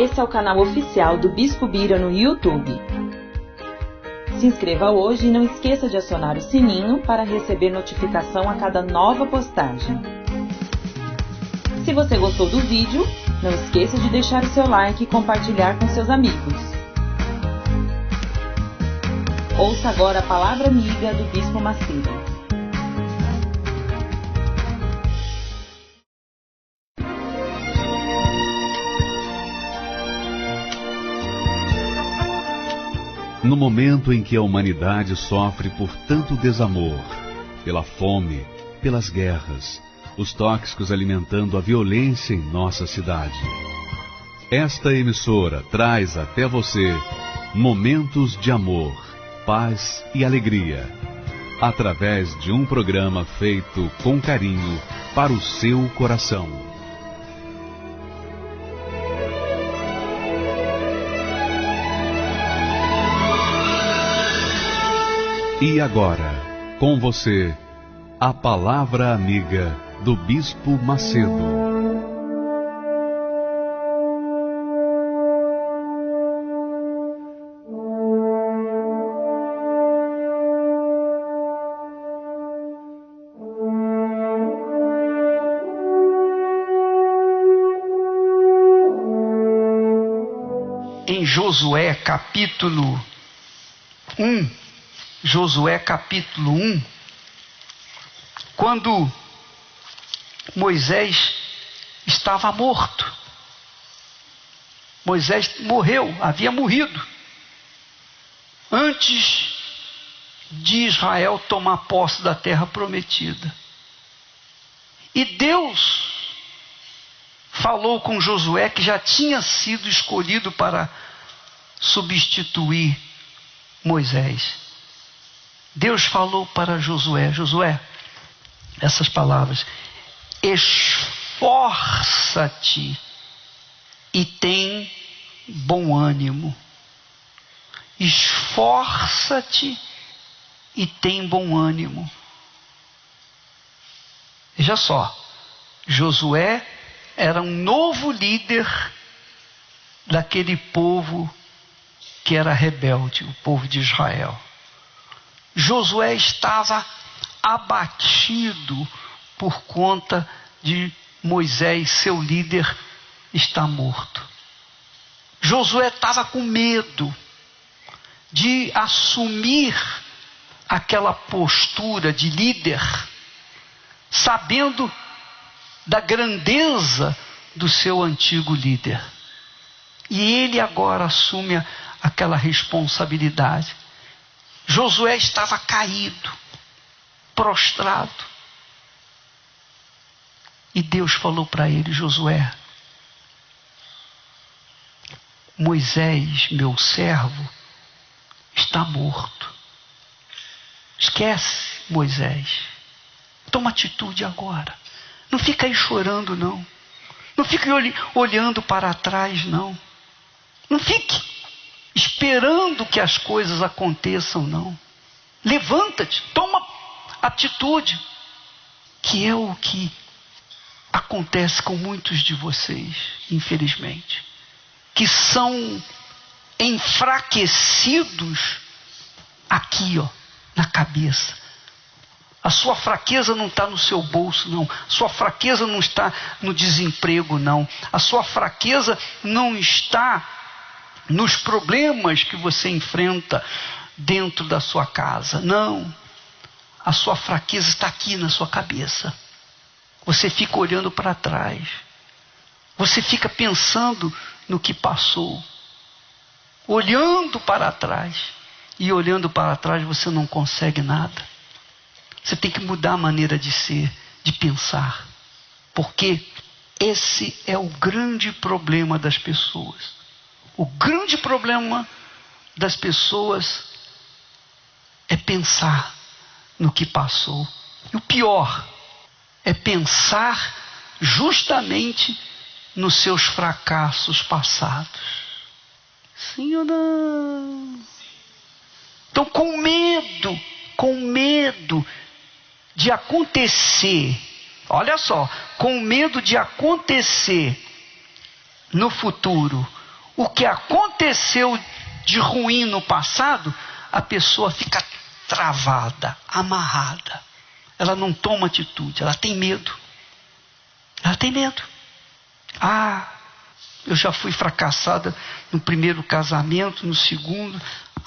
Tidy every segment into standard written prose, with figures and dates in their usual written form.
Esse é o canal oficial do Bispo Bira no YouTube. Se inscreva hoje e não esqueça de acionar o sininho para receber notificação a cada nova postagem. Se você gostou do vídeo, não esqueça de deixar o seu like e compartilhar com seus amigos. Ouça agora a palavra amiga do Bispo Macedo. No momento em que a humanidade sofre por tanto desamor, pela fome, pelas guerras, os tóxicos alimentando a violência em nossa cidade, esta emissora traz até você momentos de amor, paz e alegria, através de um programa feito com carinho para o seu coração. E agora, com você, a palavra amiga do Bispo Macedo. Em Josué capítulo 1, quando Moisés estava morto. Moisés havia morrido, antes de Israel tomar posse da terra prometida. E Deus falou com Josué, que já tinha sido escolhido para substituir Moisés. Deus falou para Josué, essas palavras: esforça-te e tem bom ânimo. Esforça-te e tem bom ânimo. Veja só, Josué era um novo líder daquele povo que era rebelde, o povo de Israel. Josué estava abatido por conta de Moisés, seu líder, estar morto. Josué estava com medo de assumir aquela postura de líder, sabendo da grandeza do seu antigo líder. E ele agora assume aquela responsabilidade. Josué estava caído, prostrado. E Deus falou para ele: Josué, Moisés, meu servo, está morto. Esquece Moisés. Toma atitude agora. Não fica aí chorando, não. Não fique olhando para trás, não. Não fique esperando que as coisas aconteçam, não. Levanta-te, toma atitude, que é o que acontece com muitos de vocês, infelizmente, que são enfraquecidos aqui, na cabeça. A sua fraqueza não está no seu bolso, não. A sua fraqueza não está no desemprego, não. A sua fraqueza não está nos problemas que você enfrenta dentro da sua casa. Não. A sua fraqueza está aqui na sua cabeça. Você fica olhando para trás. Você fica pensando no que passou. Olhando para trás. E olhando para trás você não consegue nada. Você tem que mudar a maneira de ser, de pensar. Porque esse é o grande problema das pessoas. O grande problema das pessoas é pensar no que passou. E o pior é pensar justamente nos seus fracassos passados. Sim ou não? Então, com medo de acontecer, olha só, com medo de acontecer no futuro o que aconteceu de ruim no passado, a pessoa fica travada, amarrada. Ela não toma atitude, ela tem medo. Ela tem medo. Ah, eu já fui fracassada no primeiro casamento, no segundo.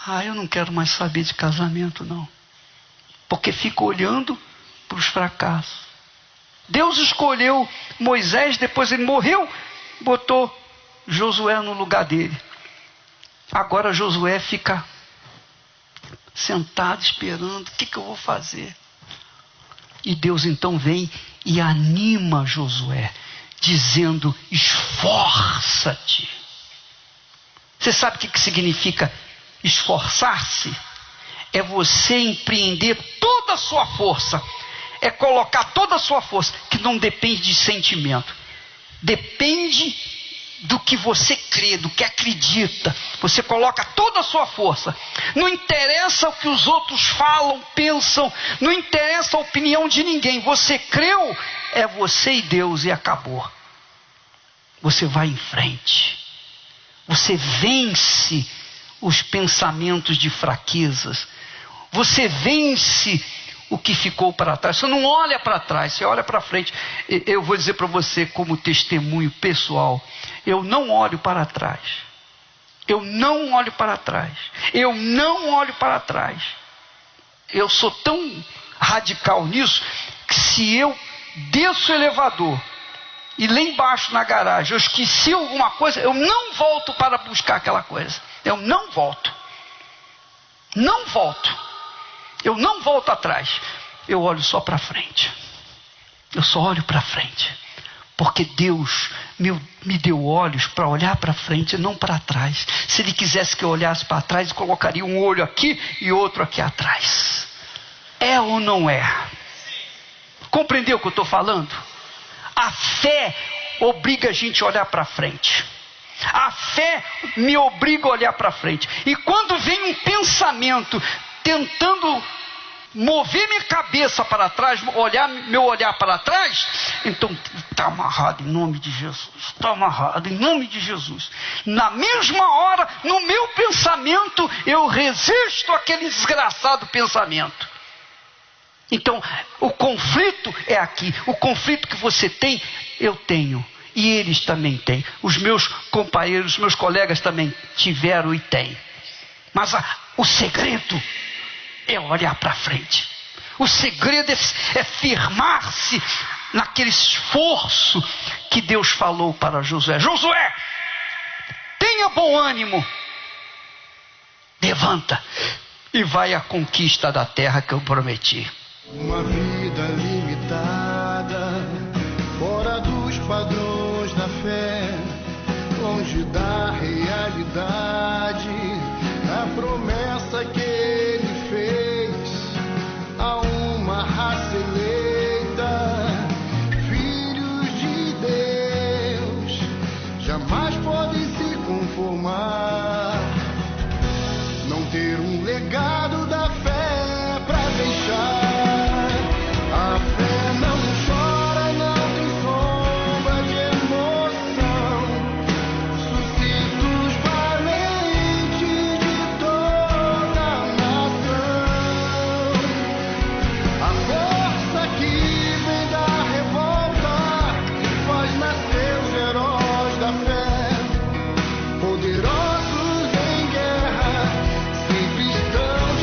Ah, eu não quero mais saber de casamento, não. Porque fica olhando para os fracassos. Deus escolheu Moisés, depois ele morreu, botou Josué no lugar dele. Agora Josué fica sentado esperando, o que eu vou fazer? E Deus então vem e anima Josué, dizendo: esforça-te. Você sabe o que significa esforçar-se? É você empreender toda a sua força, é colocar toda a sua força, que não depende de sentimento, depende do que você crê, do que acredita. Você coloca toda a sua força. Não interessa o que os outros falam, pensam, não interessa a opinião de ninguém. Você creu, é você e Deus, e acabou. Você vai em frente. Você vence os pensamentos de fraquezas. Você vence o que ficou para trás. Você não olha para trás, você olha para frente. Eu vou dizer para você como testemunho pessoal, eu não olho para trás. Eu não olho para trás. Eu não olho para trás. Eu sou tão radical nisso, que se eu desço o elevador e lá embaixo na garagem eu esqueci alguma coisa, eu não volto para buscar aquela coisa. Eu não volto. Não volto. Eu não volto atrás. Eu olho só para frente. Eu só olho para frente. Porque Deus me deu olhos para olhar para frente e não para trás. Se Ele quisesse que eu olhasse para trás, eu colocaria um olho aqui e outro aqui atrás. É ou não é? Compreendeu o que eu estou falando? A fé obriga a gente a olhar para frente. A fé me obriga a olhar para frente. E quando vem um pensamento tentando mover minha cabeça para trás, meu olhar para trás, então está amarrado em nome de Jesus, está amarrado em nome de Jesus. Na mesma hora, no meu pensamento, eu resisto àquele desgraçado pensamento. Então, o conflito é aqui. O conflito que você tem, eu tenho. E eles também têm. Os meus companheiros, os meus colegas também tiveram e têm. Mas o segredo é olhar para frente. O segredo é firmar-se naquele esforço que Deus falou para Josué. Josué, tenha bom ânimo. Levanta e vai à conquista da terra que eu prometi. Uma vida limitada, fora dos padrões da fé, longe da realidade, a promessa que Ele fez a uma raça eleita, filhos de Deus, jamais podem se conformar, não ter um legado da fé para deixar. A fé não chora, não tem sombra de emoção, suscita os valentes de toda a nação. A força que vem da revolta faz nascer os heróis da fé, poderosos em guerra, sempre estão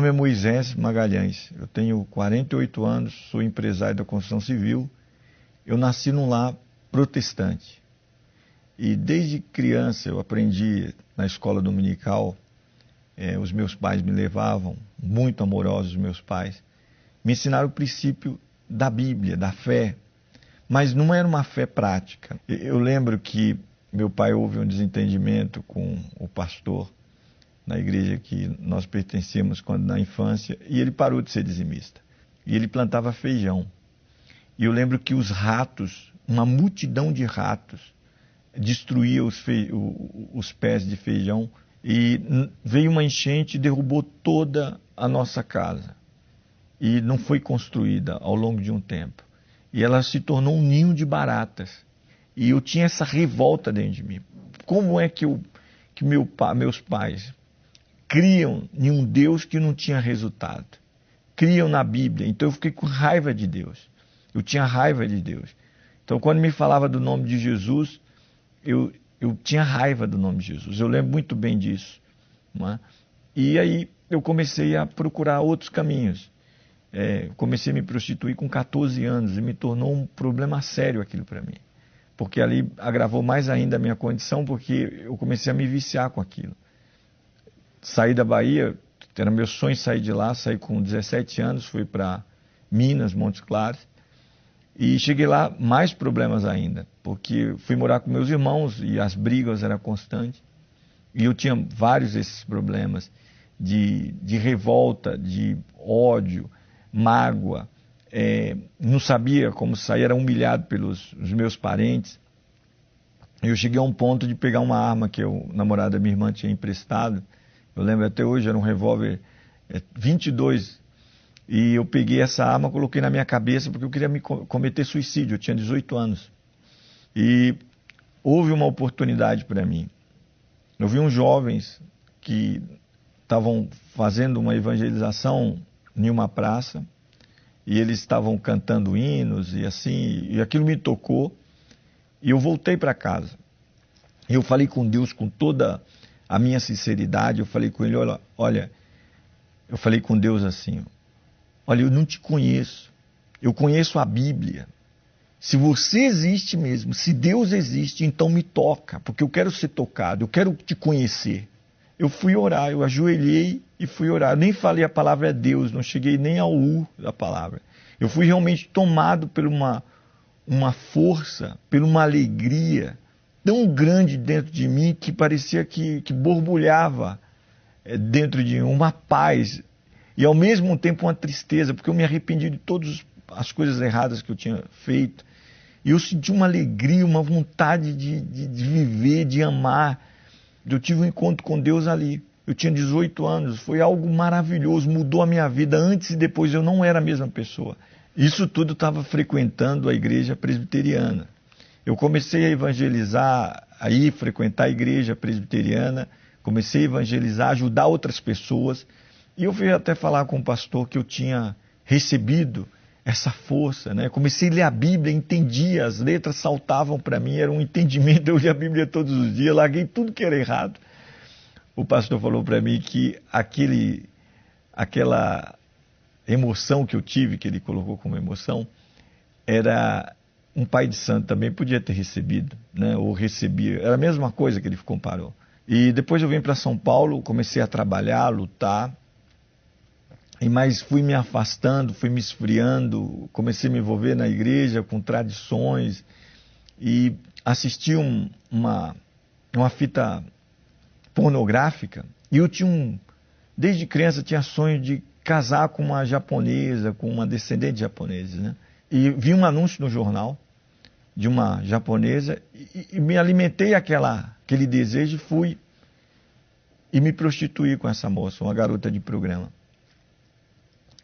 nome é Moisés Magalhães. Eu tenho 48 anos, sou empresário da construção civil. Eu nasci num lar protestante. E desde criança eu aprendi na escola dominical, os meus pais me levavam, muito amorosos os meus pais, me ensinaram o princípio da Bíblia, da fé, mas não era uma fé prática. Eu lembro que meu pai houve um desentendimento com o pastor na igreja que nós pertencíamos quando na infância, e ele parou de ser dizimista. E ele plantava feijão. E eu lembro que os ratos, uma multidão de ratos, destruía os pés de feijão, e veio uma enchente e derrubou toda a nossa casa. E não foi construída ao longo de um tempo. E ela se tornou um ninho de baratas. E eu tinha essa revolta dentro de mim. Como é que meus pais criam em um Deus que não tinha resultado? Criam na Bíblia. Então eu fiquei com raiva de Deus. Eu tinha raiva de Deus. Então quando me falava do nome de Jesus, eu tinha raiva do nome de Jesus. Eu lembro muito bem disso. Não é? E aí eu comecei a procurar outros caminhos. Comecei a me prostituir com 14 anos e me tornou um problema sério aquilo para mim. Porque ali agravou mais ainda a minha condição, porque eu comecei a me viciar com aquilo. Saí da Bahia, era meu sonho sair de lá, saí com 17 anos, fui para Minas, Montes Claros, e cheguei lá, mais problemas ainda, porque fui morar com meus irmãos e as brigas eram constantes, e eu tinha vários desses problemas de revolta, de ódio, mágoa, não sabia como sair, era humilhado pelos meus parentes. Eu cheguei a um ponto de pegar uma arma que o namorado da minha irmã tinha emprestado, eu lembro até hoje, era um revólver 22, e eu peguei essa arma, coloquei na minha cabeça porque eu queria cometer suicídio, eu tinha 18 anos. E houve uma oportunidade para mim. Eu vi uns jovens que estavam fazendo uma evangelização em uma praça, e eles estavam cantando hinos e assim, e aquilo me tocou, e eu voltei para casa. E eu falei com Deus com toda a minha sinceridade, eu falei com ele, olha, eu falei com Deus assim, olha, eu não te conheço, eu conheço a Bíblia. Se você existe mesmo, se Deus existe, então me toca, porque eu quero ser tocado, eu quero te conhecer. Eu fui orar, eu ajoelhei e fui orar. Eu nem falei a palavra Deus, não cheguei nem ao U da palavra. Eu fui realmente tomado por uma força, por uma alegria tão grande dentro de mim que parecia que borbulhava dentro de mim, uma paz e ao mesmo tempo uma tristeza, porque eu me arrependi de todas as coisas erradas que eu tinha feito. E eu senti uma alegria, uma vontade de viver, de amar. Eu tive um encontro com Deus ali. Eu tinha 18 anos, foi algo maravilhoso, mudou a minha vida. Antes e depois eu não era a mesma pessoa. Isso tudo estava frequentando a igreja presbiteriana. Eu comecei a evangelizar, frequentar a igreja presbiteriana, comecei a evangelizar, ajudar outras pessoas. E eu fui até falar com o pastor que eu tinha recebido essa força, né? Comecei a ler a Bíblia, entendia, as letras saltavam para mim, era um entendimento, eu lia a Bíblia todos os dias, larguei tudo que era errado. O pastor falou para mim que aquela emoção que eu tive, que ele colocou como emoção, era um pai de santo também podia ter recebido, né? Ou recebia, era a mesma coisa que ele comparou. E depois eu vim para São Paulo, comecei a trabalhar, a lutar, mas fui me afastando, fui me esfriando, comecei a me envolver na igreja com tradições e assisti uma fita pornográfica. E eu desde criança tinha sonho de casar com uma japonesa, com uma descendente de japoneses, né? E vi um anúncio no jornal de uma japonesa e me alimentei aquele desejo e fui e me prostituí com essa moça, uma garota de programa.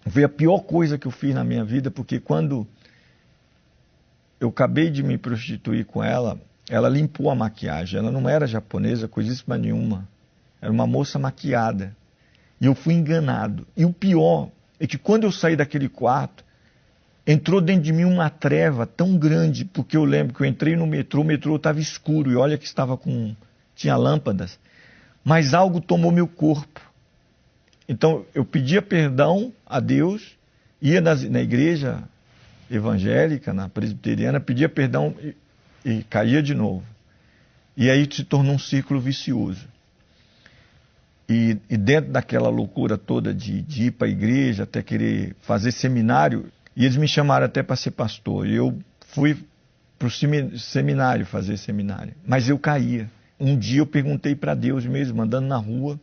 Foi a pior coisa que eu fiz na minha vida, porque quando eu acabei de me prostituir com ela, ela limpou a maquiagem. Ela não era japonesa, coisíssima nenhuma. Era uma moça maquiada. E eu fui enganado. E o pior é que quando eu saí daquele quarto, entrou dentro de mim uma treva tão grande, porque eu lembro que eu entrei no metrô, o metrô estava escuro, e olha que tinha lâmpadas, mas algo tomou meu corpo. Então, eu pedia perdão a Deus, ia na igreja evangélica, na presbiteriana, pedia perdão e caía de novo. E aí se tornou um círculo vicioso. E dentro daquela loucura toda de ir para a igreja, até querer fazer seminário, e eles me chamaram até para ser pastor. E eu fui para o seminário, fazer seminário. Mas eu caía. Um dia eu perguntei para Deus mesmo, andando na rua,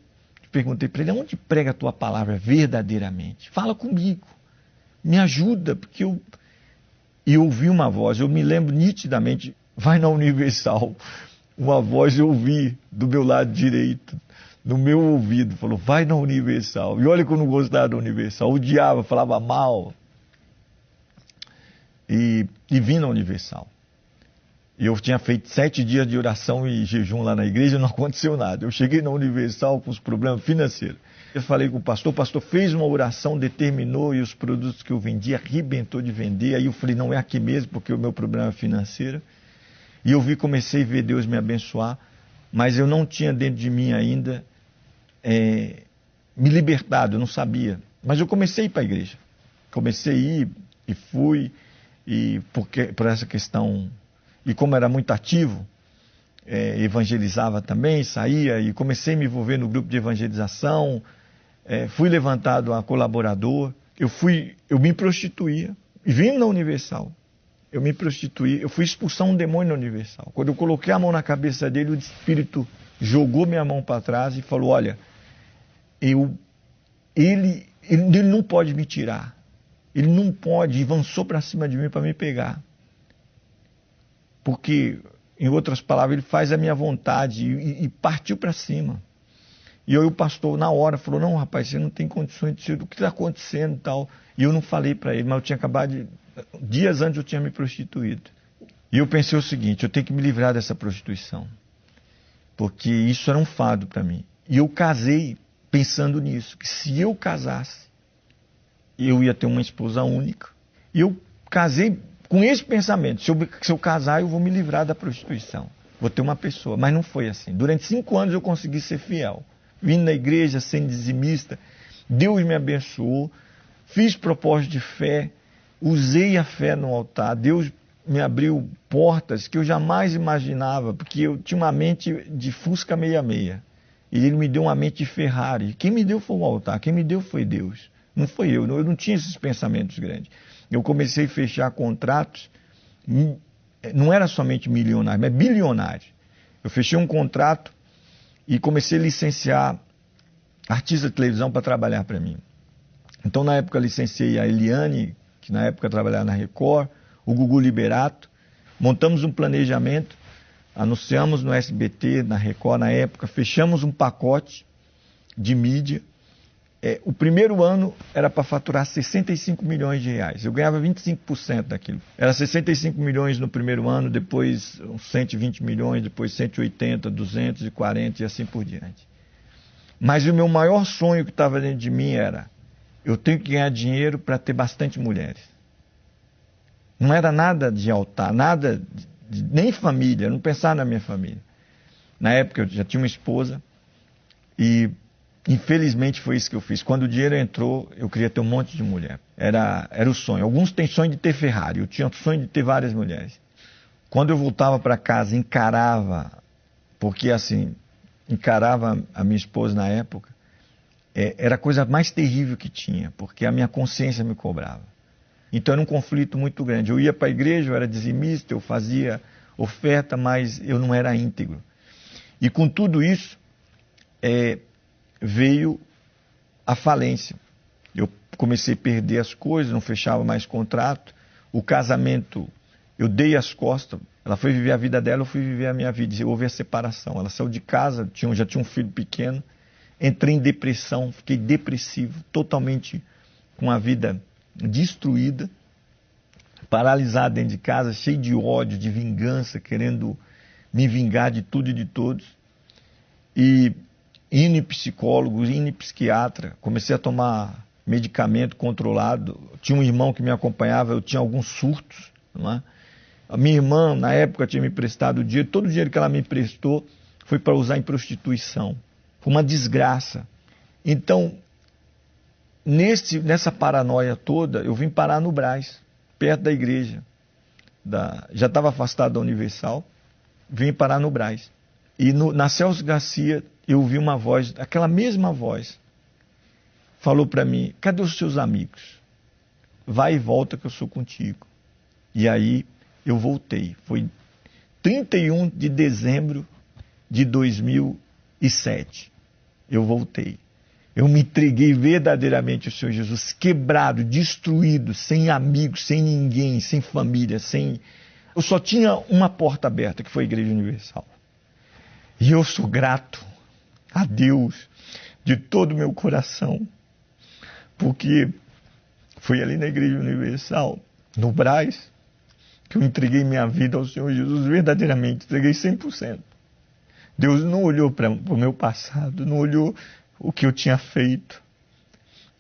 perguntei para ele: onde prega a tua palavra verdadeiramente? Fala comigo, me ajuda, porque eu... E ouvi uma voz, eu me lembro nitidamente, vai na Universal. Uma voz eu ouvi do meu lado direito, no meu ouvido, falou: vai na Universal. E olha que eu não gostava da Universal, odiava, falava mal. E vim na Universal. E eu tinha feito 7 dias de oração e jejum lá na igreja, não aconteceu nada. Eu cheguei na Universal com os problemas financeiros. Eu falei com o pastor fez uma oração, determinou, e os produtos que eu vendi, arrebentou de vender. Aí eu falei: não é aqui mesmo, porque o meu problema é financeiro. E eu comecei a ver Deus me abençoar, mas eu não tinha dentro de mim ainda me libertado, eu não sabia. Mas eu comecei a ir para a igreja. Comecei a ir e fui, e por essa questão... E como era muito ativo, evangelizava também, saía e comecei a me envolver no grupo de evangelização, fui levantado a colaborador, eu me prostituía, e vim na Universal, eu me prostituí, eu fui expulsar um demônio na Universal. Quando eu coloquei a mão na cabeça dele, o Espírito jogou minha mão para trás e falou: olha, ele não pode me tirar, ele não pode, e avançou para cima de mim para me pegar. Porque, em outras palavras, ele faz a minha vontade e partiu para cima. E aí o pastor, na hora, falou: não, rapaz, você não tem condições de ser, o que está acontecendo e tal. E eu não falei para ele, mas eu tinha acabado dias antes eu tinha me prostituído. E eu pensei o seguinte: eu tenho que me livrar dessa prostituição. Porque isso era um fardo para mim. E eu casei pensando nisso, que se eu casasse, eu ia ter uma esposa única. E eu casei com esse pensamento: se eu casar, eu vou me livrar da prostituição, vou ter uma pessoa. Mas não foi assim. Durante 5 anos eu consegui ser fiel, vindo na igreja, sendo dizimista. Deus me abençoou, fiz propósito de fé, usei a fé no altar. Deus me abriu portas que eu jamais imaginava, porque eu tinha uma mente de Fusca 66 e Ele me deu uma mente de Ferrari. Quem me deu foi o altar, quem me deu foi Deus, não foi eu não tinha esses pensamentos grandes. Eu comecei a fechar contratos, não era somente milionário, mas bilionário. Eu fechei um contrato e comecei a licenciar artistas de televisão para trabalhar para mim. Então, na época, eu licenciei a Eliane, que na época trabalhava na Record, o Gugu Liberato. Montamos um planejamento, anunciamos no SBT, na Record, na época, fechamos um pacote de mídia. O primeiro ano era para faturar 65 milhões de reais. Eu ganhava 25% daquilo. Era 65 milhões no primeiro ano, depois uns 120 milhões, depois 180, 240 e assim por diante. Mas o meu maior sonho que estava dentro de mim era: eu tenho que ganhar dinheiro para ter bastante mulheres. Não era nada de altar, nada, nem família, eu não pensava na minha família. Na época eu já tinha uma esposa e... infelizmente foi isso que eu fiz. Quando o dinheiro entrou, eu queria ter um monte de mulher. Era o sonho. Alguns têm sonho de ter Ferrari, eu tinha o sonho de ter várias mulheres. Quando eu voltava para casa, encarava, porque assim, encarava a minha esposa na época, era a coisa mais terrível que tinha, porque a minha consciência me cobrava. Então era um conflito muito grande. Eu ia para a igreja, eu era dizimista, eu fazia oferta, mas eu não era íntegro. E com tudo isso, veio a falência. Eu comecei a perder as coisas, não fechava mais contrato. O casamento, eu dei as costas. Ela foi viver a vida dela, eu fui viver a minha vida. Houve a separação. Ela saiu de casa, já tinha um filho pequeno. Entrei em depressão, fiquei depressivo, totalmente com a vida destruída, paralisado dentro de casa, cheio de ódio, de vingança, querendo me vingar de tudo e de todos. E indo em psicólogo, indo em psiquiatra, comecei a tomar medicamento controlado. Tinha um irmão que me acompanhava, eu tinha alguns surtos, não é? A minha irmã, na época, tinha me prestado o dinheiro, todo o dinheiro que ela me emprestou foi para usar em prostituição. Foi uma desgraça. Então, nessa paranoia toda, eu vim parar no Brás, perto da igreja. Já estava afastado da Universal, vim parar no Brás. E na Celso Garcia, eu ouvi uma voz, aquela mesma voz, falou para mim: cadê os seus amigos? Vai e volta que eu sou contigo. E aí eu voltei. Foi 31 de dezembro de 2007. Eu voltei. Eu me entreguei verdadeiramente ao Senhor Jesus, quebrado, destruído, sem amigos, sem ninguém, sem família, Eu só tinha uma porta aberta, que foi a Igreja Universal. E eu sou grato a Deus de todo o meu coração, porque foi ali na Igreja Universal, no Brás, que eu entreguei minha vida ao Senhor Jesus verdadeiramente, entreguei 100%. Deus não olhou para o meu passado, não olhou o que eu tinha feito.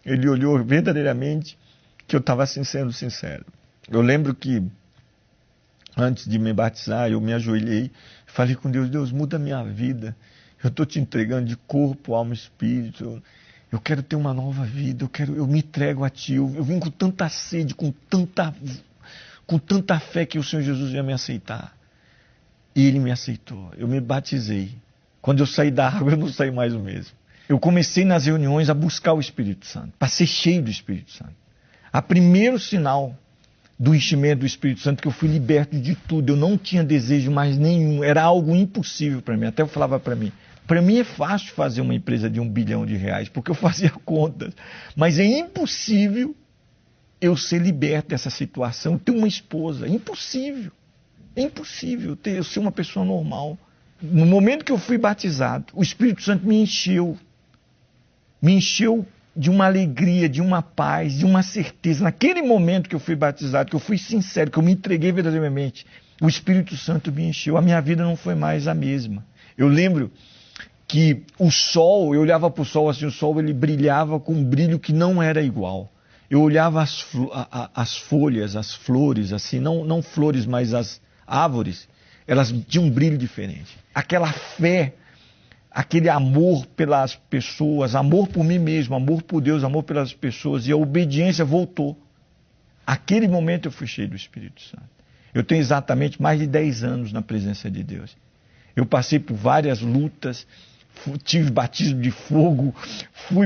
Ele olhou verdadeiramente que eu estava assim, sendo sincero. Eu lembro que, antes de me batizar, eu me ajoelhei, falei com Deus: Deus, muda a minha vida. Eu estou te entregando de corpo, alma e espírito. Eu quero ter uma nova vida, eu me entrego a Ti. Eu vim com tanta sede, com tanta fé que o Senhor Jesus ia me aceitar. E Ele me aceitou. Eu me batizei. Quando eu saí da água, eu não saí mais o mesmo. Eu comecei nas reuniões a buscar o Espírito Santo, para ser cheio do Espírito Santo. A primeiro sinal do enchimento do Espírito Santo, que eu fui liberto de tudo. Eu não tinha desejo mais nenhum. Era algo impossível para mim. Até eu falava para mim é fácil fazer uma empresa de R$1 bilhão, porque eu fazia contas. Mas é impossível eu ser liberto dessa situação, ter uma esposa. É impossível. É impossível eu ser uma pessoa normal. No momento que eu fui batizado, o Espírito Santo me encheu. Me encheu de uma alegria, de uma paz, de uma certeza. Naquele momento que eu fui batizado, que eu fui sincero, que eu me entreguei verdadeiramente, o Espírito Santo me encheu. A minha vida não foi mais a mesma. Eu lembro que o sol, eu olhava para o sol assim, o sol ele brilhava com um brilho que não era igual. Eu olhava as folhas, as flores, assim, não flores, mas as árvores, elas tinham um brilho diferente. Aquela fé, aquele amor pelas pessoas, amor por mim mesmo, amor por Deus, amor pelas pessoas, e a obediência voltou. Aquele momento eu fui cheio do Espírito Santo. Eu tenho exatamente mais de 10 anos na presença de Deus. Eu passei por várias lutas, tive batismo de fogo,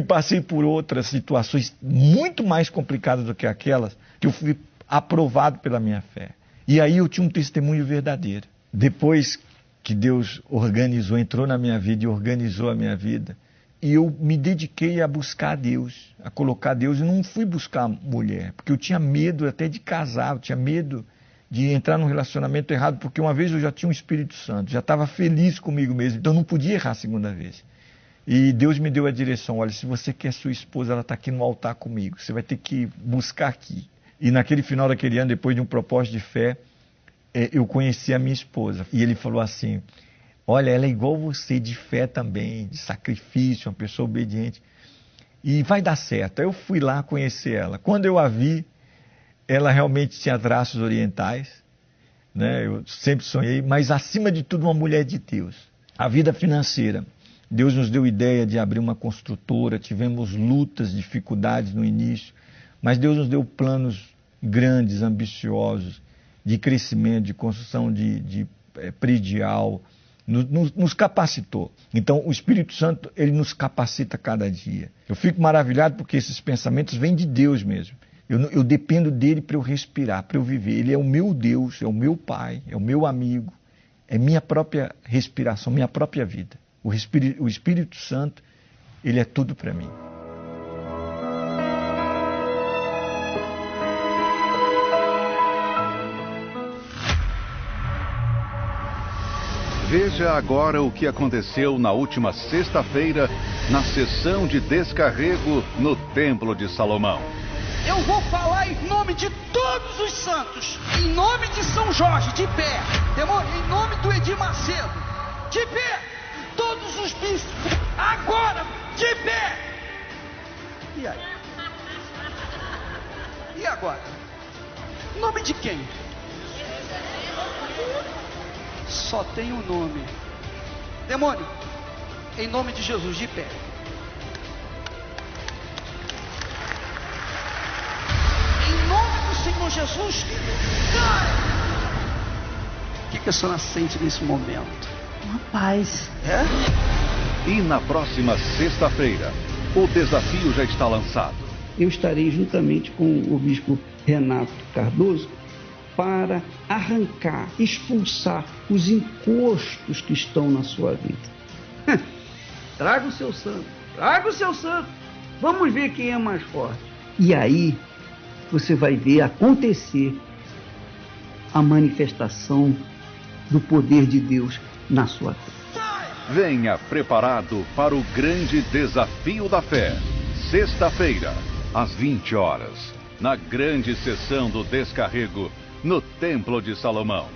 passei por outras situações muito mais complicadas do que aquelas, que eu fui aprovado pela minha fé. E aí eu tinha um testemunho verdadeiro. Depois que Deus entrou na minha vida e organizou a minha vida, e eu me dediquei a buscar a Deus, a colocar Deus, e não fui buscar mulher, porque eu tinha medo até de casar, eu tinha medo de entrar num relacionamento errado, porque uma vez eu já tinha um Espírito Santo, já estava feliz comigo mesmo, então eu não podia errar a segunda vez. E Deus me deu a direção: olha, se você quer sua esposa, ela está aqui no altar comigo, você vai ter que buscar aqui. E naquele final daquele ano, depois de um propósito de fé, eu conheci a minha esposa. E ele falou assim: olha, ela é igual você, de fé também, de sacrifício, uma pessoa obediente. E vai dar certo. Aí eu fui lá conhecer ela. Quando eu a vi, ela realmente tinha traços orientais, né? Eu sempre sonhei, mas acima de tudo uma mulher de Deus. A vida financeira. Deus nos deu ideia de abrir uma construtora, tivemos lutas, dificuldades no início, mas Deus nos deu planos grandes, ambiciosos, de crescimento, de construção de predial, nos capacitou. Então o Espírito Santo, ele nos capacita cada dia. Eu fico maravilhado porque esses pensamentos vêm de Deus mesmo. Eu dependo dele para eu respirar, para eu viver. Ele é o meu Deus, é o meu Pai, é o meu amigo, é minha própria respiração, minha própria vida. O Espírito Santo, ele é tudo para mim. Veja agora o que aconteceu na última sexta-feira, na sessão de descarrego no Templo de Salomão. Eu vou falar em nome de todos os santos, em nome de São Jorge, de pé, em nome do Edir Macedo, de pé, todos os bispos, agora, de pé. E aí? E agora? Em nome de quem? Só tem um nome. Demônio, em nome de Jesus, de pé. Senhor Jesus. O que a senhora sente nesse momento? Uma paz. É? E na próxima sexta-feira, o desafio já está lançado. Eu estarei juntamente com o bispo Renato Cardoso para arrancar, expulsar os encostos que estão na sua vida. Traga o seu santo, traga o seu santo. Vamos ver quem é mais forte. E aí você vai ver acontecer a manifestação do poder de Deus na sua vida. Venha preparado para o grande desafio da fé. Sexta-feira, às 20 horas, na grande sessão do descarrego, no Templo de Salomão.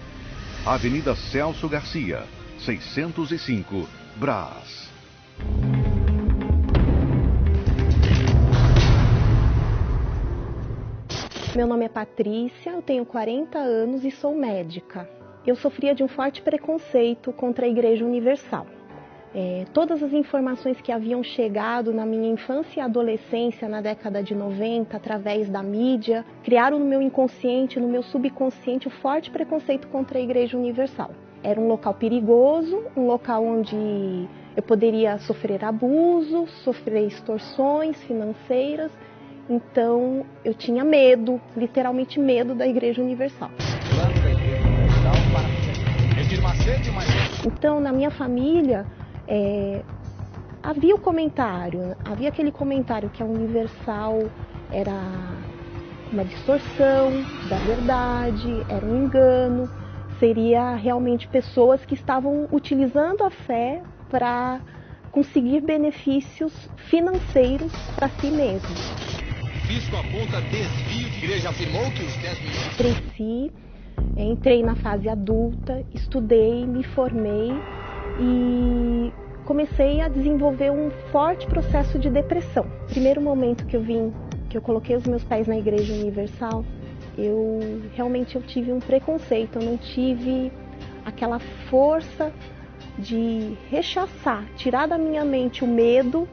Avenida Celso Garcia, 605, Brás. Meu nome é Patrícia, eu tenho 40 anos e sou médica. Eu sofria de um forte preconceito contra a Igreja Universal. Todas as informações que haviam chegado na minha infância e adolescência na década de 90, através da mídia, criaram no meu inconsciente, no meu subconsciente, um forte preconceito contra a Igreja Universal. Era um local perigoso, um local onde eu poderia sofrer abuso, sofrer extorsões financeiras. Então eu tinha medo, literalmente medo da Igreja Universal. Então na minha família havia havia aquele comentário que a Universal era uma distorção da verdade, era um engano, seria realmente pessoas que estavam utilizando a fé para conseguir benefícios financeiros para si mesmos. Bispo aponta desvio de igreja, afirmou que os 10 milhões... Cresci, entrei na fase adulta, estudei, me formei e comecei a desenvolver um forte processo de depressão. Primeiro momento que eu coloquei os meus pés na Igreja Universal, eu tive um preconceito, eu não tive aquela força de rechaçar, tirar da minha mente o medo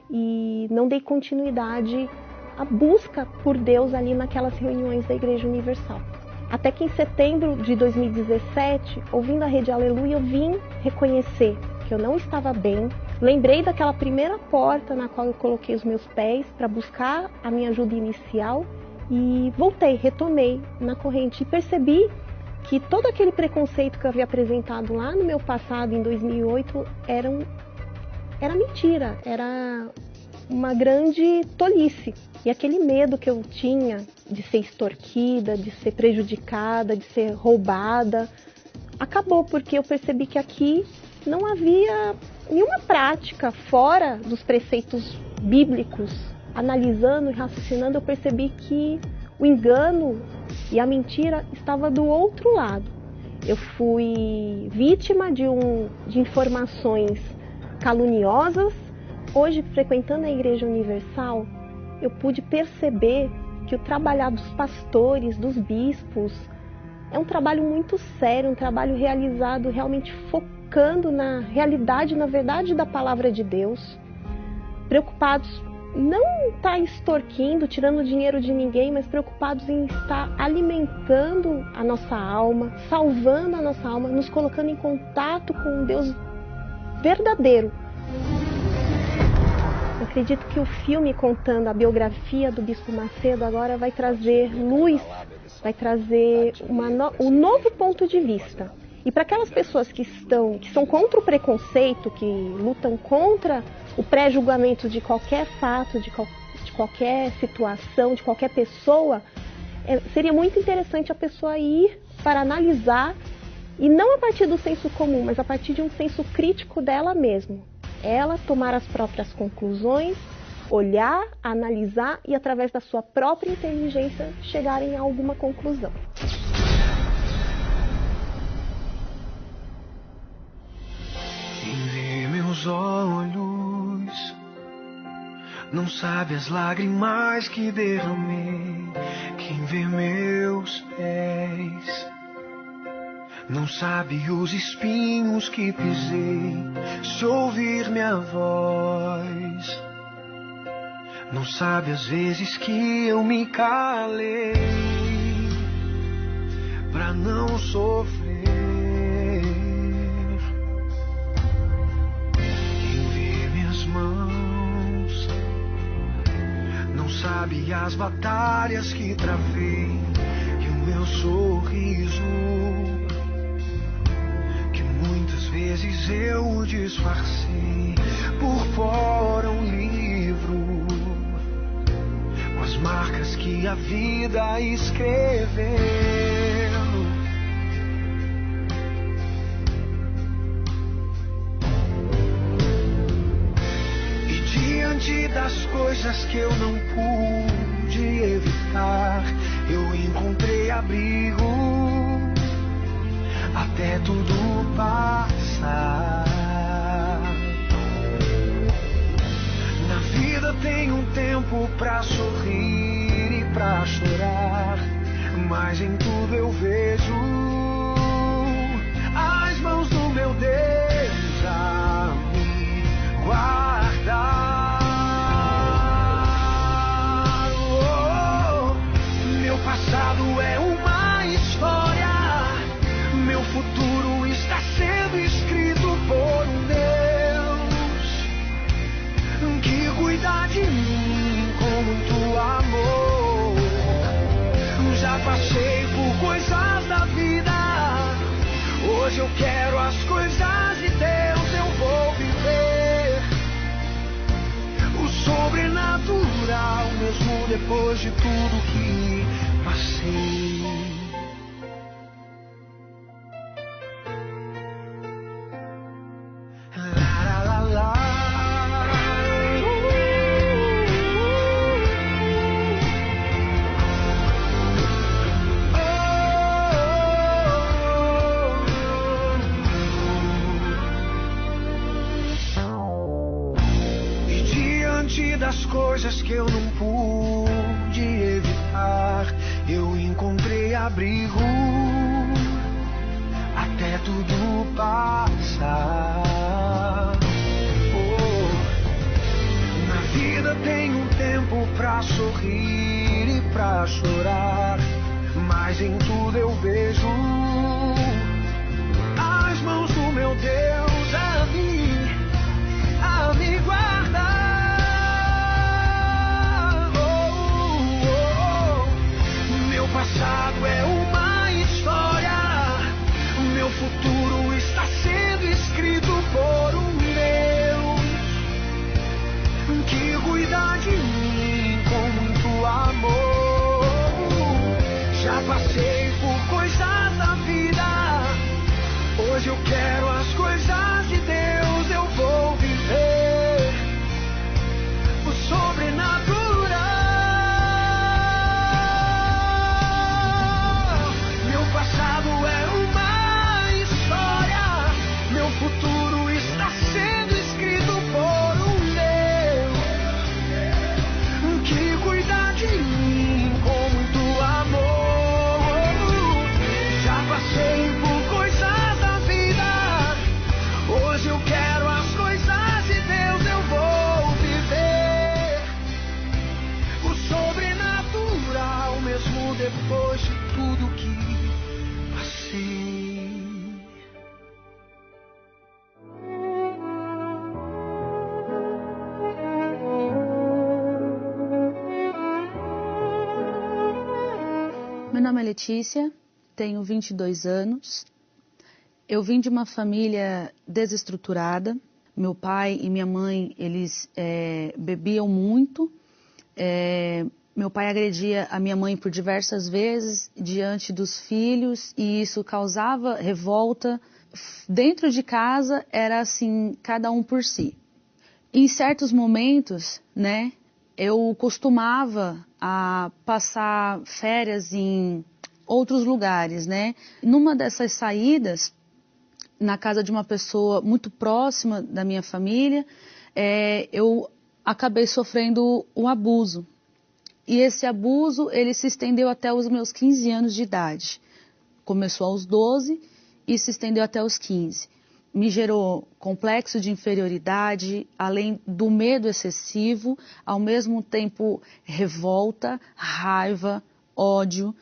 e não dei continuidade à busca por Deus ali naquelas reuniões da Igreja Universal. Até que em setembro de 2017, ouvindo a Rede Aleluia, eu vim reconhecer que eu não estava bem. Lembrei daquela primeira porta na qual eu coloquei os meus pés para buscar a minha ajuda inicial e voltei, retomei na corrente e percebi que todo aquele preconceito que eu havia apresentado lá no meu passado, em 2008, era mentira, era uma grande tolice. E aquele medo que eu tinha de ser extorquida, de ser prejudicada, de ser roubada, acabou, porque eu percebi que aqui não havia nenhuma prática fora dos preceitos bíblicos. Analisando e raciocinando, eu percebi que o engano e a mentira estava do outro lado. Eu fui vítima de informações caluniosas. Hoje, frequentando a Igreja Universal, eu pude perceber que o trabalhar dos pastores, dos bispos, é um trabalho muito sério, um trabalho realizado realmente focando na realidade, na verdade da palavra de Deus, preocupados não estar extorquindo, tirando dinheiro de ninguém, mas preocupados em estar alimentando a nossa alma, salvando a nossa alma, nos colocando em contato com um Deus verdadeiro. Eu acredito que o filme contando a biografia do Bispo Macedo agora vai trazer luz, vai trazer um novo ponto de vista. E para aquelas pessoas que são contra o preconceito, que lutam contra o pré-julgamento de qualquer fato, de qualquer situação, de qualquer pessoa, seria muito interessante a pessoa ir para analisar, e não a partir do senso comum, mas a partir de um senso crítico dela mesma. Ela tomar as próprias conclusões, olhar, analisar e, através da sua própria inteligência, chegar em alguma conclusão. Quem vê meus olhos não sabe as lágrimas que derramei. Quem vê meus pés não sabe os espinhos que pisei. Se ouvir minha voz, não sabe as vezes que eu me calei. não sofrer. Quem vê minhas mãos não sabe as batalhas que travei, e o meu sorriso que muitas vezes eu disfarcei. Por fora um livro com as marcas que a vida escreveu. E diante das coisas que eu não pude evitar, eu encontrei abrigo até tudo passar. Na vida tem um tempo pra sorrir e pra chorar, mas em tudo eu vejo as mãos do meu Deus a me guardar. Oh, meu passado é uma história, meu futuro está sendo escrito por um Deus que cuida de mim com muito amor. Já passei por coisas da vida, hoje eu quero as coisas de Deus, eu vou viver o sobrenatural, mesmo depois de tudo que passei. Das coisas que eu não pude evitar, eu encontrei abrigo até tudo passar. Oh, na vida tem um tempo pra sorrir e pra chorar, mas em tudo eu vejo as mãos do meu Deus a me guardar. Meu passado é uma história, meu futuro está sendo escrito por um Deus que cuida de mim com muito amor. Já passei por coisas da vida, hoje eu quero as coisas de Deus, eu vou viver o sobrenatural. Passado é uma história, meu futuro está sendo escrito por um Deus que cuida de mim com muito amor. Já passei por coisas da vida, hoje eu quero as coisas de Deus, eu vou viver o sobrenatural, mesmo depois de tudo que Meu nome é Letícia, tenho 22 anos. Eu vim de uma família desestruturada. Meu pai e minha mãe, eles bebiam muito. Meu pai agredia a minha mãe por diversas vezes diante dos filhos e isso causava revolta. Dentro de casa era assim, cada um por si. Em certos momentos, né, eu costumava passar férias em outros lugares, né? Numa dessas saídas, na casa de uma pessoa muito próxima da minha família, eu acabei sofrendo um abuso. E esse abuso, ele se estendeu até os meus 15 anos de idade. Começou aos 12 e se estendeu até os 15. Me gerou complexo de inferioridade, além do medo excessivo, ao mesmo tempo revolta, raiva, ódio.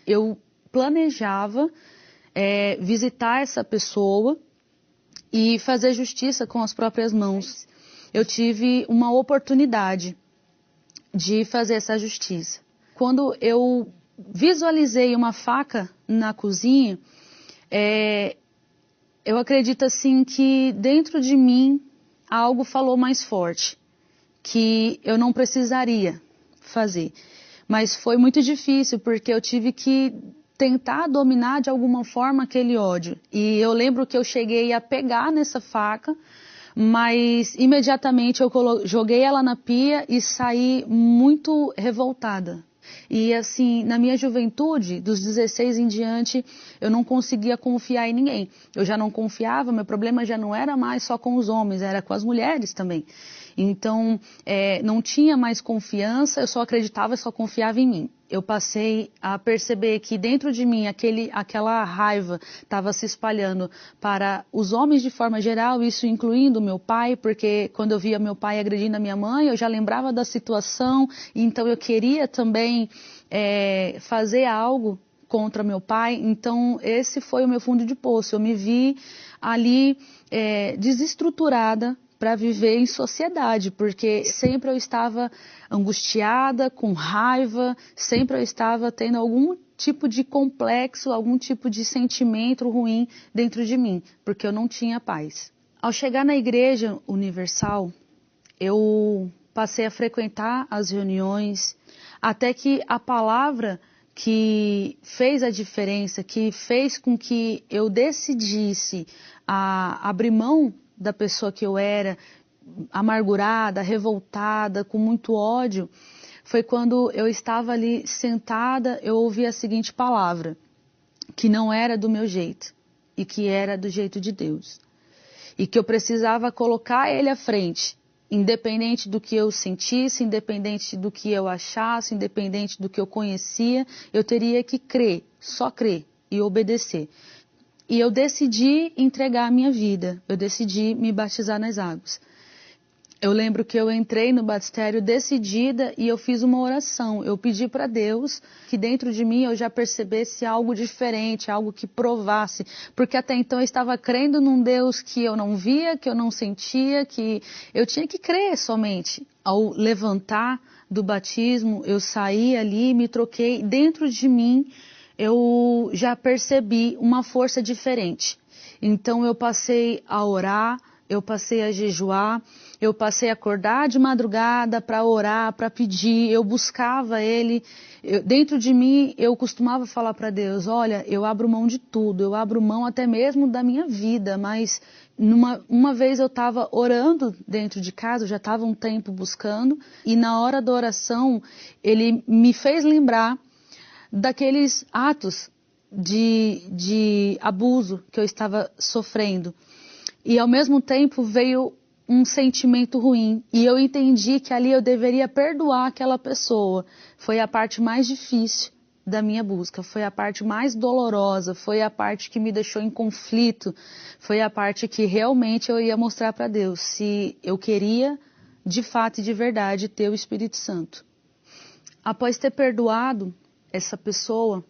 Eu planejava visitar essa pessoa e fazer justiça com as próprias mãos. Eu tive uma oportunidade de fazer essa justiça. Quando eu visualizei uma faca na cozinha, eu acredito assim que dentro de mim algo falou mais forte, que eu não precisaria fazer. Mas foi muito difícil, porque eu tive que tentar dominar de alguma forma aquele ódio. E eu lembro que eu cheguei a pegar nessa faca, mas imediatamente eu joguei ela na pia e saí muito revoltada. E assim, na minha juventude, dos 16 em diante, eu não conseguia confiar em ninguém. Eu já não confiava, meu problema já não era mais só com os homens, era com as mulheres também. Então, não tinha mais confiança, eu só acreditava, só confiava em mim. Eu passei a perceber que dentro de mim aquela raiva estava se espalhando para os homens de forma geral, isso incluindo meu pai, porque quando eu via meu pai agredindo a minha mãe, eu já lembrava da situação, então eu queria também fazer algo contra meu pai. Então esse foi o meu fundo de poço. Eu me vi ali desestruturada para viver em sociedade, porque sempre eu estava angustiada, com raiva, sempre eu estava tendo algum tipo de complexo, algum tipo de sentimento ruim dentro de mim, porque eu não tinha paz. Ao chegar na Igreja Universal, eu passei a frequentar as reuniões, até que a palavra que fez a diferença, que fez com que eu decidisse a abrir mão da pessoa que eu era, amargurada, revoltada, com muito ódio, foi quando eu estava ali sentada, eu ouvi a seguinte palavra, que não era do meu jeito, e que era do jeito de Deus. E que eu precisava colocar Ele à frente, independente do que eu sentisse, independente do que eu achasse, independente do que eu conhecia, eu teria que crer, só crer e obedecer. E eu decidi entregar a minha vida, eu decidi me batizar nas águas. Eu lembro que eu entrei no batistério decidida e eu fiz uma oração. Eu pedi para Deus que dentro de mim eu já percebesse algo diferente, algo que provasse. Porque até então eu estava crendo num Deus que eu não via, que eu não sentia, que eu tinha que crer somente. Ao levantar do batismo, eu saí ali, me troquei. Dentro de mim eu já percebi uma força diferente. Então eu passei a orar, eu passei a jejuar, eu passei a acordar de madrugada para orar, para pedir, eu buscava Ele. Dentro de mim eu costumava falar para Deus, olha, eu abro mão de tudo, eu abro mão até mesmo da minha vida, mas uma vez eu estava orando dentro de casa, eu já estava um tempo buscando, e na hora da oração Ele me fez lembrar daqueles atos de abuso que eu estava sofrendo. E ao mesmo tempo veio um sentimento ruim. E eu entendi que ali eu deveria perdoar aquela pessoa. Foi a parte mais difícil da minha busca. Foi a parte mais dolorosa. Foi a parte que me deixou em conflito. Foi a parte que realmente eu ia mostrar para Deus se eu queria, de fato e de verdade, ter o Espírito Santo. Após ter perdoado essa pessoa,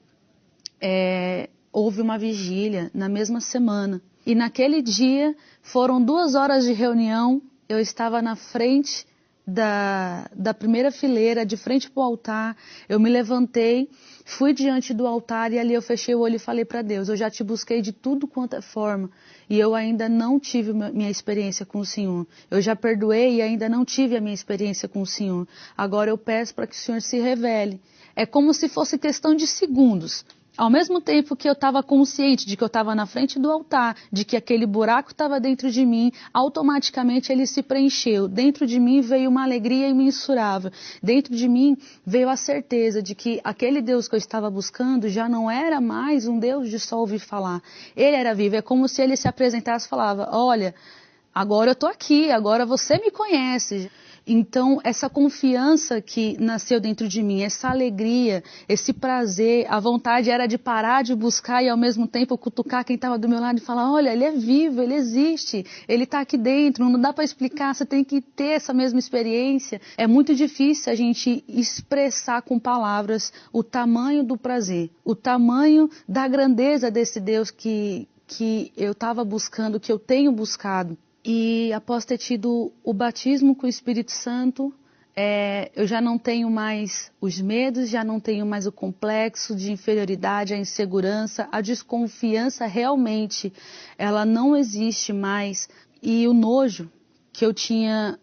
houve uma vigília na mesma semana. E naquele dia, foram 2 horas de reunião, eu estava na frente da primeira fileira, de frente para o altar, eu me levantei, fui diante do altar e ali eu fechei o olho e falei para Deus, eu já te busquei de tudo quanto é forma e eu ainda não tive minha experiência com o Senhor. Eu já perdoei e ainda não tive a minha experiência com o Senhor. Agora eu peço para que o Senhor se revele. É como se fosse questão de segundos. Ao mesmo tempo que eu estava consciente de que eu estava na frente do altar, de que aquele buraco estava dentro de mim, automaticamente ele se preencheu. Dentro de mim veio uma alegria imensurável. Dentro de mim veio a certeza de que aquele Deus que eu estava buscando já não era mais um Deus de só ouvir falar. Ele era vivo. É como se ele se apresentasse e falava, olha, agora eu estou aqui, agora você me conhece. Então, essa confiança que nasceu dentro de mim, essa alegria, esse prazer, a vontade era de parar de buscar e ao mesmo tempo cutucar quem estava do meu lado e falar, olha, ele é vivo, ele existe, ele está aqui dentro, não dá para explicar, você tem que ter essa mesma experiência. É muito difícil a gente expressar com palavras o tamanho do prazer, o tamanho da grandeza desse Deus que eu estava buscando, que eu tenho buscado. E após ter tido o batismo com o Espírito Santo, eu já não tenho mais os medos, já não tenho mais o complexo de inferioridade, a insegurança, a desconfiança realmente, ela não existe mais. E o nojo que eu tinha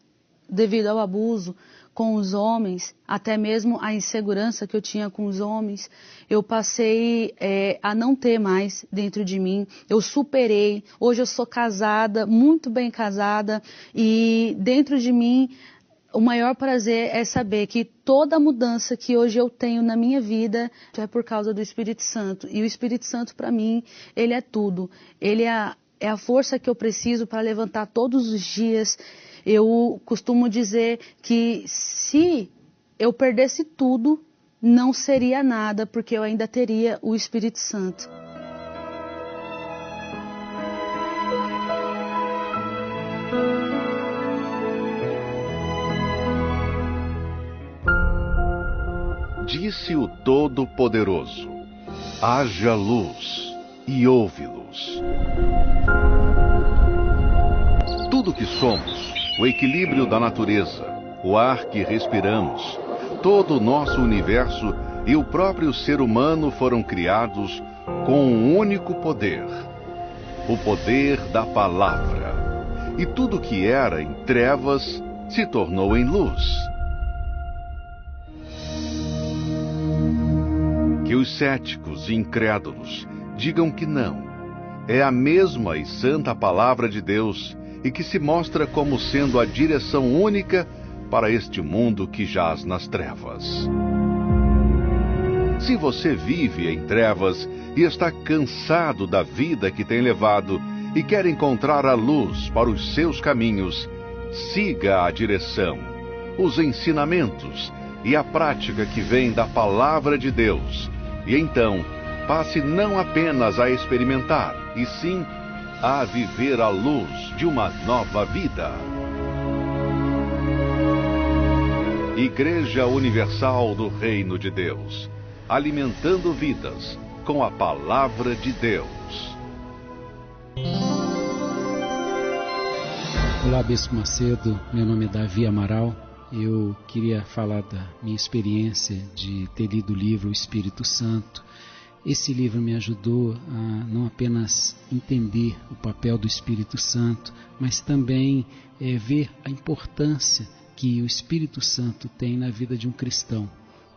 devido ao abuso com os homens, até mesmo a insegurança que eu tinha com os homens, eu passei a não ter mais dentro de mim. Eu superei. Hoje eu sou casada, muito bem casada, e dentro de mim o maior prazer é saber que toda a mudança que hoje eu tenho na minha vida é por causa do Espírito Santo. E o Espírito Santo, para mim, ele é tudo. Ele é a força que eu preciso para levantar todos os dias. Eu costumo dizer que se eu perdesse tudo, não seria nada, porque eu ainda teria o Espírito Santo. Disse o Todo-Poderoso: haja luz, e houve-luz. Tudo que somos, o equilíbrio da natureza, o ar que respiramos, todo o nosso universo e o próprio ser humano foram criados com um único poder: o poder da palavra. E tudo que era em trevas se tornou em luz. Que os céticos e incrédulos digam que não. É a mesma e santa palavra de Deus, e que se mostra como sendo a direção única para este mundo que jaz nas trevas. Se você vive em trevas e está cansado da vida que tem levado e quer encontrar a luz para os seus caminhos, siga a direção, os ensinamentos e a prática que vem da palavra de Deus, e então passe não apenas a experimentar, e sim a viver a luz de uma nova vida. Igreja Universal do Reino de Deus, alimentando vidas com a palavra de Deus. Olá, Bispo Macedo, meu nome é Davi Amaral. Eu queria falar da minha experiência de ter lido o livro O Espírito Santo. Esse livro me ajudou a não apenas entender o papel do Espírito Santo, mas também ver a importância que o Espírito Santo tem na vida de um cristão.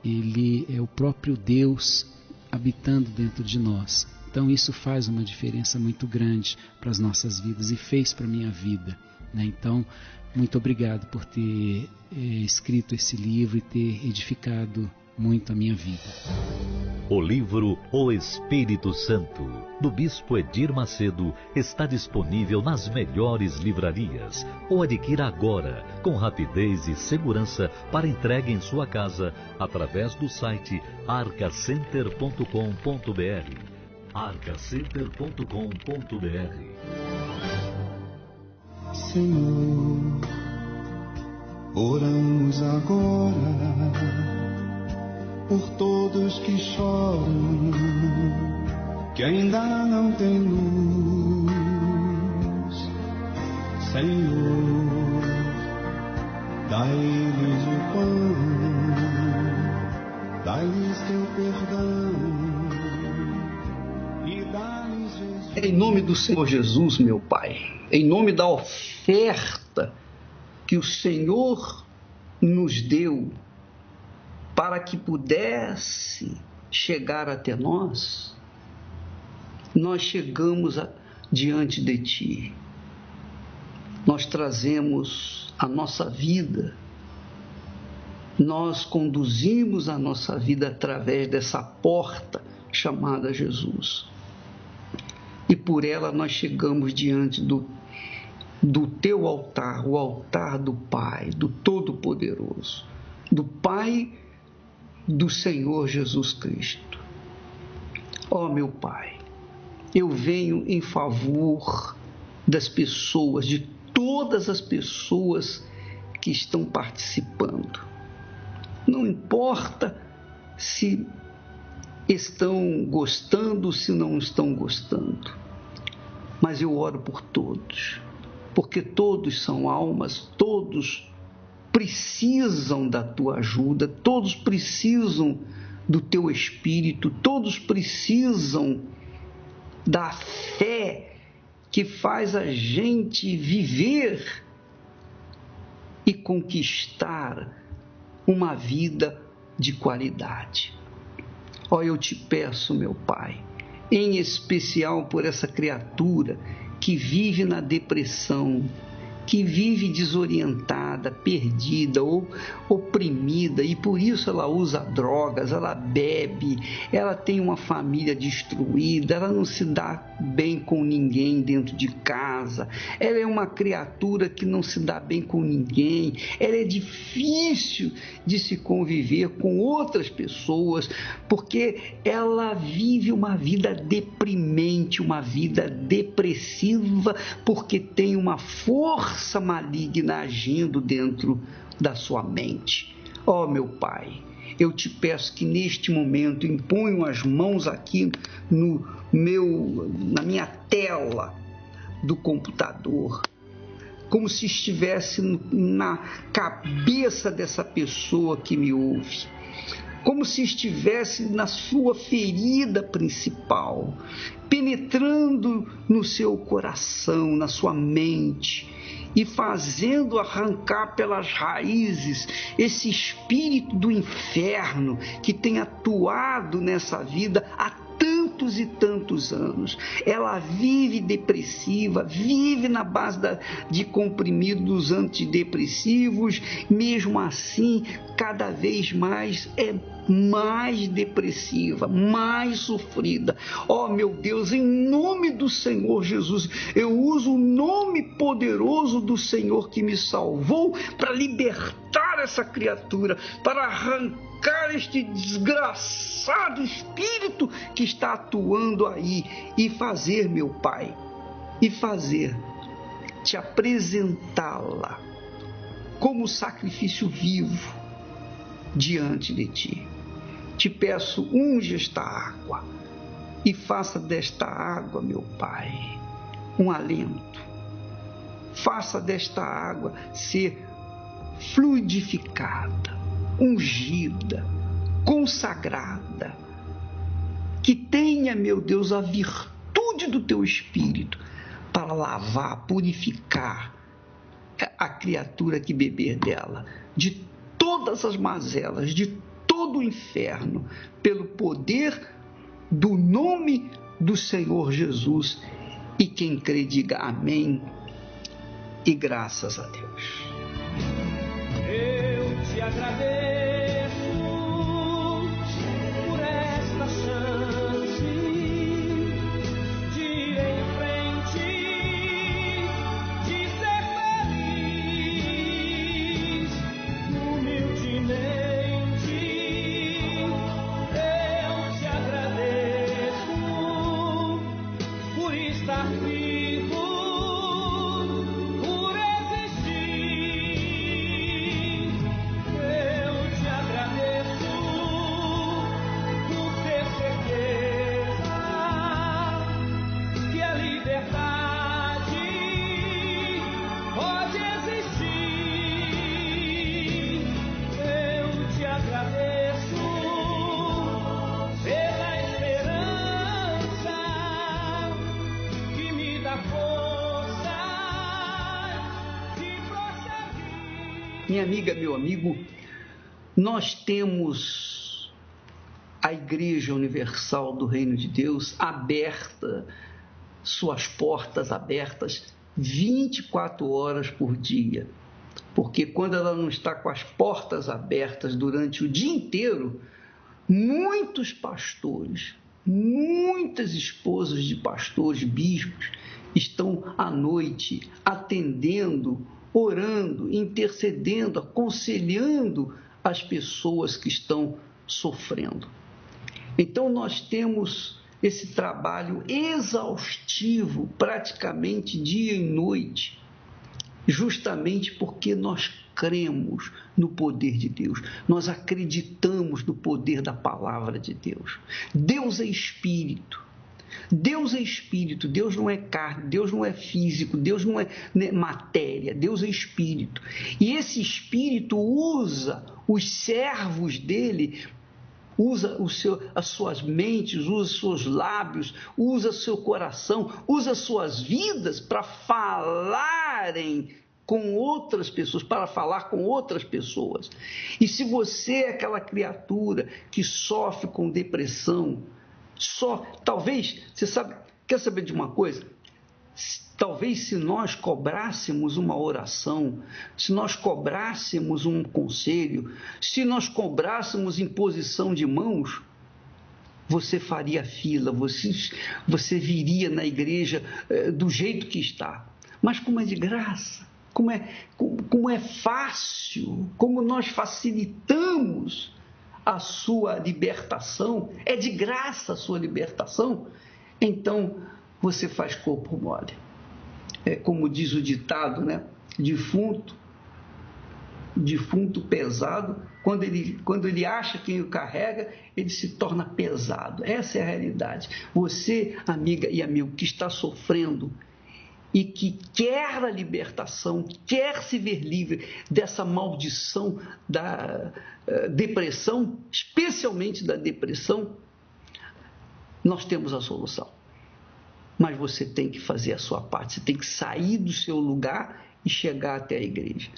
Ele é o próprio Deus habitando dentro de nós. Então isso faz uma diferença muito grande para as nossas vidas e fez para a minha vida, né? Então, muito obrigado por ter escrito esse livro e ter edificado muito a minha vida. O livro O Espírito Santo, do Bispo Edir Macedo, está disponível nas melhores livrarias, ou adquira agora, com rapidez e segurança, para entrega em sua casa, através do site arcacenter.com.br. arcacenter.com.br. Senhor, oramos agora por todos que choram, que ainda não têm luz. Senhor, dá-lhes o pão, dá-lhes teu perdão e dá-lhes Jesus. Em nome do Senhor Jesus, meu Pai, em nome da oferta que o Senhor nos deu para que pudesse chegar até nós, nós chegamos diante de Ti. Nós trazemos a nossa vida, nós conduzimos a nossa vida através dessa porta chamada Jesus. E por ela nós chegamos diante do teu altar, o altar do Pai, do Todo-Poderoso, do Pai do Senhor Jesus Cristo. Ó meu Pai, eu venho em favor das pessoas, de todas as pessoas que estão participando. Não importa se estão gostando, se não estão gostando, mas eu oro por todos, porque todos são almas, todos precisam da tua ajuda, todos precisam do teu espírito, todos precisam da fé que faz a gente viver e conquistar uma vida de qualidade. Ó, eu te peço, meu Pai, em especial por essa criatura que vive na depressão, que vive desorientada, perdida ou oprimida, e por isso ela usa drogas, ela bebe, ela tem uma família destruída, ela não se dá bem com ninguém dentro de casa, ela é uma criatura que não se dá bem com ninguém, ela é difícil de se conviver com outras pessoas, porque ela vive uma vida deprimente, uma vida depressiva, porque tem uma força maligna agindo dentro da sua mente. Ó meu Pai, eu te peço que neste momento imponham as mãos aqui na minha tela do computador, como se estivesse na cabeça dessa pessoa que me ouve, como se estivesse na sua ferida principal, penetrando no seu coração, na sua mente, e fazendo arrancar pelas raízes esse espírito do inferno que tem atuado nessa vida há tantos e tantos anos. Ela vive depressiva, vive na base de comprimidos antidepressivos, mesmo assim, cada vez mais mais depressiva, mais sofrida. Ó meu Deus, em nome do Senhor Jesus, eu uso o nome poderoso do Senhor que me salvou para libertar essa criatura, para arrancar este desgraçado espírito que está atuando aí e fazer, meu Pai, te apresentá-la como sacrifício vivo diante de ti. Te peço, unge esta água e faça desta água, meu Pai, um alento. Faça desta água ser fluidificada, ungida, consagrada. Que tenha, meu Deus, a virtude do teu Espírito para lavar, purificar a criatura que beber dela, de todas as mazelas, de todo o inferno, pelo poder do nome do Senhor Jesus. E quem crê, diga amém e graças a Deus. Eu te agradeço por esta chance de ir em frente, de ser feliz, humildemente. Estar vivo, por existir, eu te agradeço por ter certeza que a liberdade pode existir. Eu te agradeço pela esperança que me dá força de prosseguir. Minha amiga, meu amigo, nós temos a Igreja Universal do Reino de Deus aberta, suas portas abertas 24 horas por dia. Porque quando ela não está com as portas abertas durante o dia inteiro, muitos pastores, muitas esposas de pastores, bispos, estão à noite atendendo, orando, intercedendo, aconselhando as pessoas que estão sofrendo. Então nós temos esse trabalho exaustivo, praticamente dia e noite, justamente porque nós cremos no poder de Deus, nós acreditamos no poder da palavra de Deus. Deus é Espírito, Deus é Espírito, Deus não é carne, Deus não é físico, Deus não é matéria, Deus é Espírito. E esse Espírito usa os servos dele, usa as suas mentes, usa os seus lábios, usa seu coração, usa as suas vidas para falarem com outras pessoas, para falar com outras pessoas. E se você é aquela criatura que sofre com depressão, talvez, quer saber de uma coisa? Talvez se nós cobrássemos uma oração, se nós cobrássemos um conselho, se nós cobrássemos imposição de mãos, você faria fila, você viria na igreja do jeito que está. Mas como é de graça, como é fácil, como nós facilitamos a sua libertação, é de graça a sua libertação, então você faz corpo mole. É como diz o ditado, né? Defunto pesado, quando ele acha quem o carrega, ele se torna pesado. Essa é a realidade. Você, amiga e amigo, que está sofrendo e que quer a libertação, quer se ver livre dessa maldição da depressão, especialmente da depressão, nós temos a solução. Mas você tem que fazer a sua parte, você tem que sair do seu lugar e chegar até a igreja.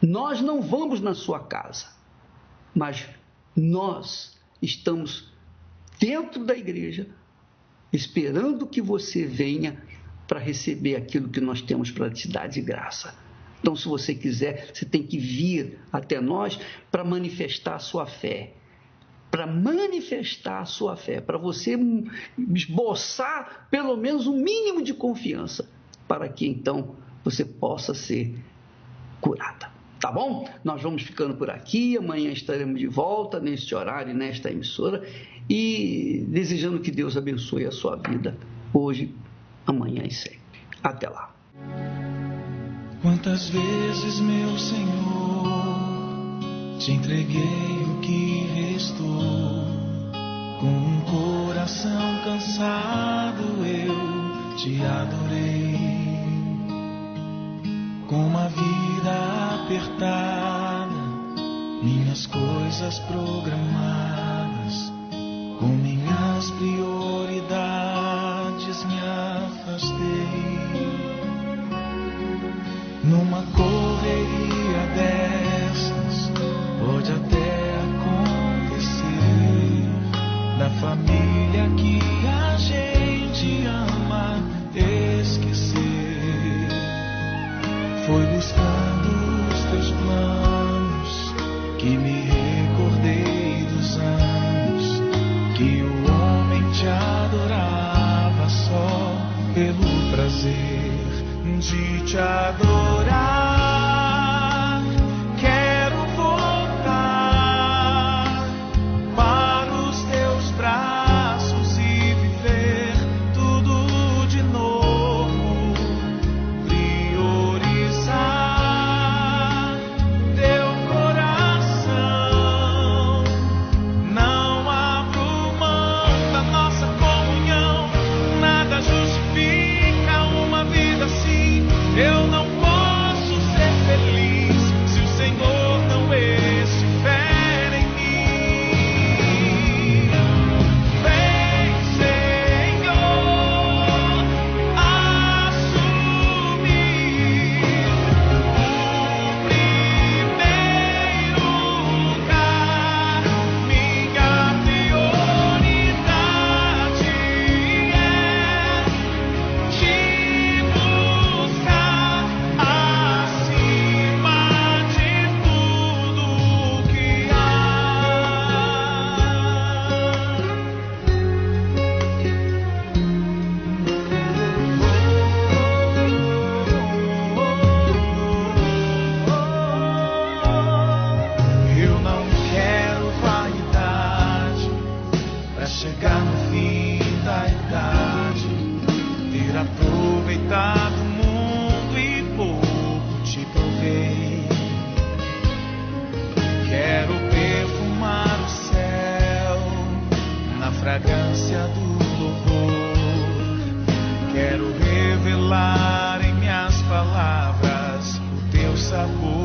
Nós não vamos na sua casa, mas nós estamos dentro da igreja, esperando que você venha para receber aquilo que nós temos para te dar de graça. Então, se você quiser, você tem que vir até nós para manifestar a sua fé. Para manifestar a sua fé, para você esboçar pelo menos um mínimo de confiança, para que então você possa ser curada. Tá bom? Nós vamos ficando por aqui, amanhã estaremos de volta neste horário, nesta emissora, e desejando que Deus abençoe a sua vida hoje, amanhã e sempre. Até lá. Quantas vezes, meu Senhor, te entreguei o que restou, com um coração cansado eu te adorei, com uma vida apertada, minhas coisas programadas, com minhas prioridades me afastei, numa correria dessas pode até acontecer da família que a gente ama esquecer. Foi buscando os teus planos que me recordei dos anos que o homem te adorava só pelo prazer de te adorar. sabor.